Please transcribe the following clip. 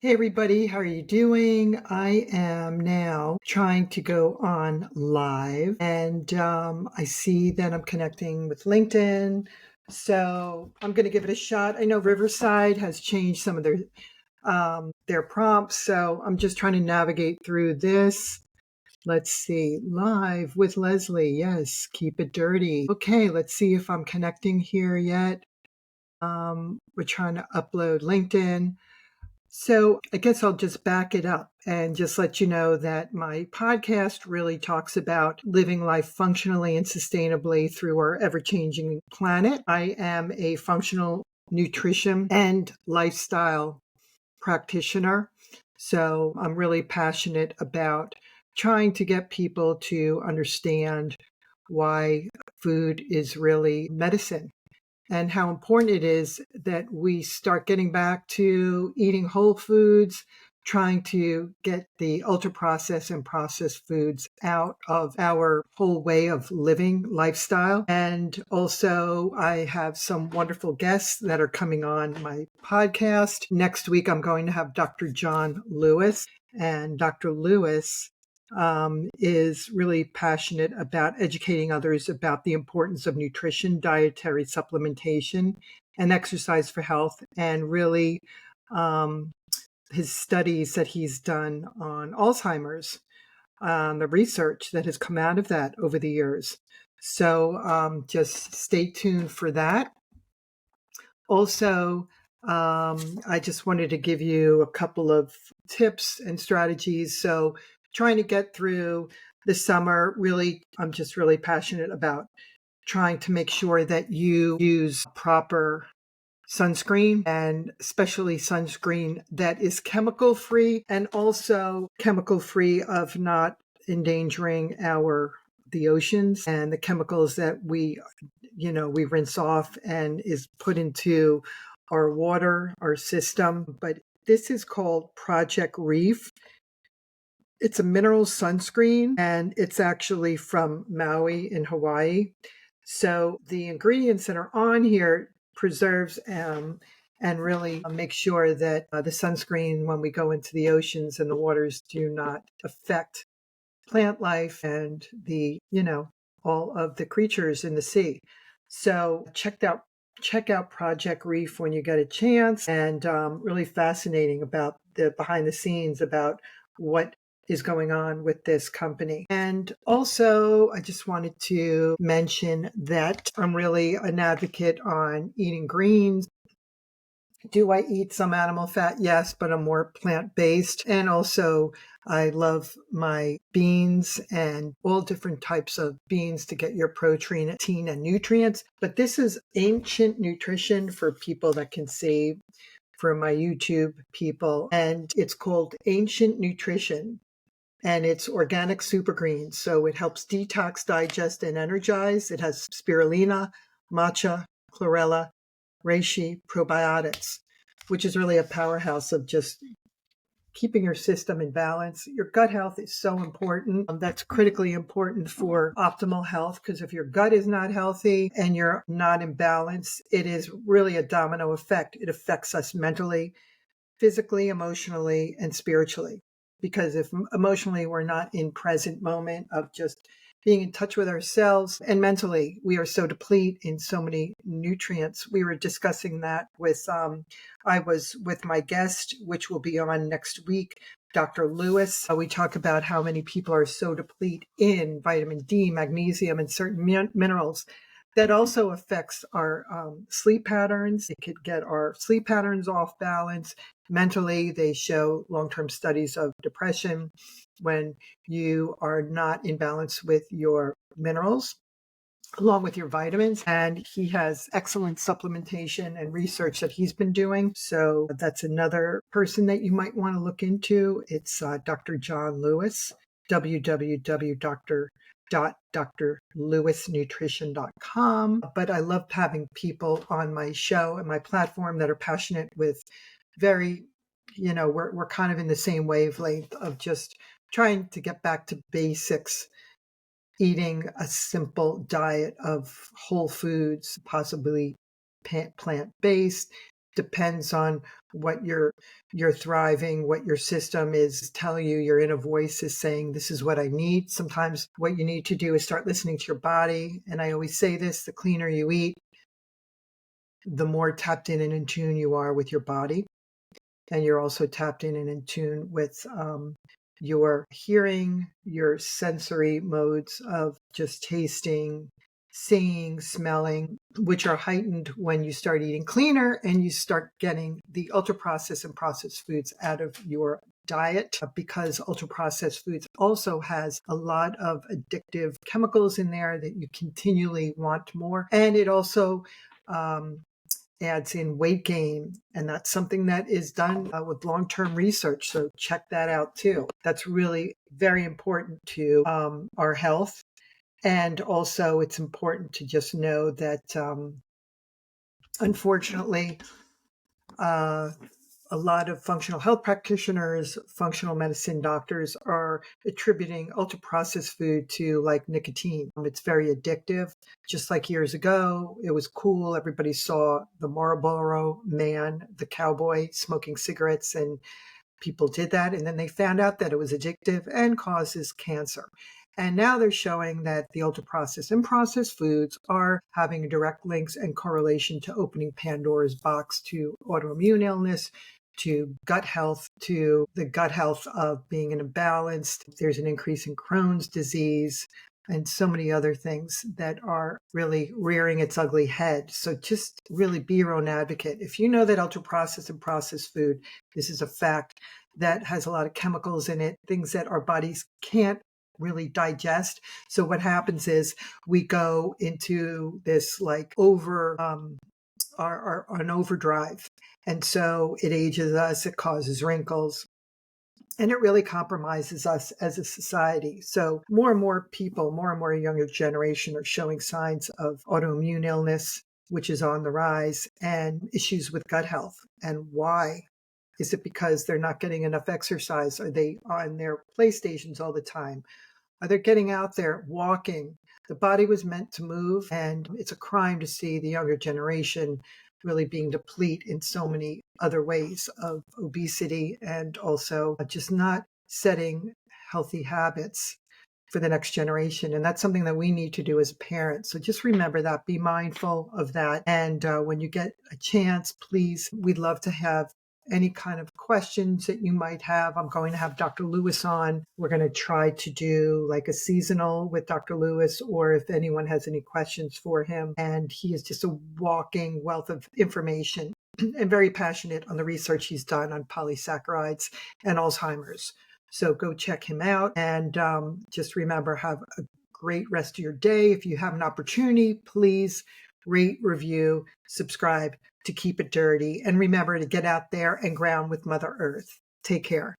Hey everybody, how are you doing? I am now trying to go on live and I see that I'm connecting with LinkedIn. So I'm going to give it a shot. I know Riverside has changed some of their prompts, so I'm just trying to navigate through this. Let's see, live with Leslie. Yes, keep it dirty. Okay, let's see if I'm connecting here yet. We're trying to upload LinkedIn. So I guess I'll just back it up and just let you know that my podcast really talks about living life functionally and sustainably through our ever-changing planet. I am a functional nutrition and lifestyle practitioner. So I'm really passionate about trying to get people to understand why food is really medicine and how important it is that we start getting back to eating whole foods, trying to get the ultra processed and processed foods out of our whole way of living lifestyle. And also, I have some wonderful guests that are coming on my podcast. Next week, I'm going to have Dr. John Lewis. And Dr. Lewis is really passionate about educating others about the importance of nutrition, dietary supplementation, and exercise for health, and really his studies that he's done on Alzheimer's, the research that has come out of that over the years. So just stay tuned for that. Also, I just wanted to give you a couple of tips and strategies. So trying to get through the summer, really, I'm just really passionate about trying to make sure that you use proper sunscreen, and especially sunscreen that is chemical free and also chemical free of not endangering the oceans and the chemicals that we rinse off and is put into our water, our system. But this is called Project Reef. It's a mineral sunscreen and it's actually from Maui in Hawaii. So the ingredients that are on here preserves and really make sure that the sunscreen, when we go into the oceans and the waters, do not affect plant life and all of the creatures in the sea. So check out Project Reef when you get a chance, and really fascinating about the behind the scenes about what is going on with this company. And also, I just wanted to mention that I'm really an advocate on eating greens. Do I eat some animal fat? Yes, but I'm more plant-based. And also, I love my beans and all different types of beans to get your protein and nutrients. But this is ancient nutrition for people that can see, for my YouTube people. And it's called Ancient Nutrition. And it's organic super greens. So it helps detox, digest, and energize. It has spirulina, matcha, chlorella, reishi, probiotics, which is really a powerhouse of just keeping your system in balance. Your gut health is so important. That's critically important for optimal health, because if your gut is not healthy and you're not in balance, it is really a domino effect. It affects us mentally, physically, emotionally, and spiritually. Because if emotionally we're not in present moment of just being in touch with ourselves, and mentally we are so depleted in so many nutrients. We were discussing that I was with my guest, which will be on next week, Dr. Lewis. We talk about how many people are so depleted in vitamin D, magnesium, and certain minerals. That also affects our sleep patterns. It could get our sleep patterns off balance. Mentally, they show long-term studies of depression when you are not in balance with your minerals, along with your vitamins. And he has excellent supplementation and research that he's been doing. So that's another person that you might want to look into. It's Dr. John Lewis, www.drlewisnutrition.com. But I love having people on my show and my platform that are passionate with we're kind of in the same wavelength of just trying to get back to basics, eating a simple diet of whole foods, possibly plant-based, depends on what you're thriving, what your system is telling you. Your inner voice is saying, this is what I need. Sometimes what you need to do is start listening to your body. And I always say this, the cleaner you eat, the more tapped in and in tune you are with your body. And you're also tapped in and in tune with your hearing, your sensory modes of just tasting, seeing, smelling, which are heightened when you start eating cleaner and you start getting the ultra processed and processed foods out of your diet, because ultra processed foods also has a lot of addictive chemicals in there that you continually want more. And it also adds in weight gain, and that's something that is done with long-term research, so check that out too. That's really very important to our health. And also it's important to just know that unfortunately a lot of functional health practitioners, functional medicine doctors are attributing ultra processed food to like nicotine. It's very addictive. Just like years ago, it was cool. Everybody saw the Marlboro man, the cowboy, smoking cigarettes, and people did that. And then they found out that it was addictive and causes cancer. And now they're showing that the ultra processed and processed foods are having direct links and correlation to opening Pandora's box to autoimmune illness, to gut health, to the gut health of being imbalanced. There's an increase in Crohn's disease and so many other things that are really rearing its ugly head. So just really be your own advocate. If you know that ultra processed and processed food, this is a fact, that has a lot of chemicals in it, things that our bodies can't really digest. So what happens is we go into this like an overdrive. And so it ages us, it causes wrinkles, and it really compromises us as a society. So more and more people, more and more younger generation are showing signs of autoimmune illness, which is on the rise, and issues with gut health. And why? Is it because they're not getting enough exercise? Are they on their PlayStations all the time? Are they getting out there walking? The body was meant to move, and it's a crime to see the younger generation really being depleted in so many other ways of obesity, and also just not setting healthy habits for the next generation. And that's something that we need to do as parents. So just remember that, be mindful of that. And when you get a chance, please, we'd love to have any kind of questions that you might have. I'm going to have Dr. Lewis on. We're going to try to do like a seasonal with Dr. Lewis, or if anyone has any questions for him. And he is just a walking wealth of information and very passionate on the research he's done on polysaccharides and Alzheimer's. So go check him out, and just remember, have a great rest of your day. If you have an opportunity, please rate, review, subscribe to Keep It Dirty. And remember to get out there and ground with Mother Earth. Take care.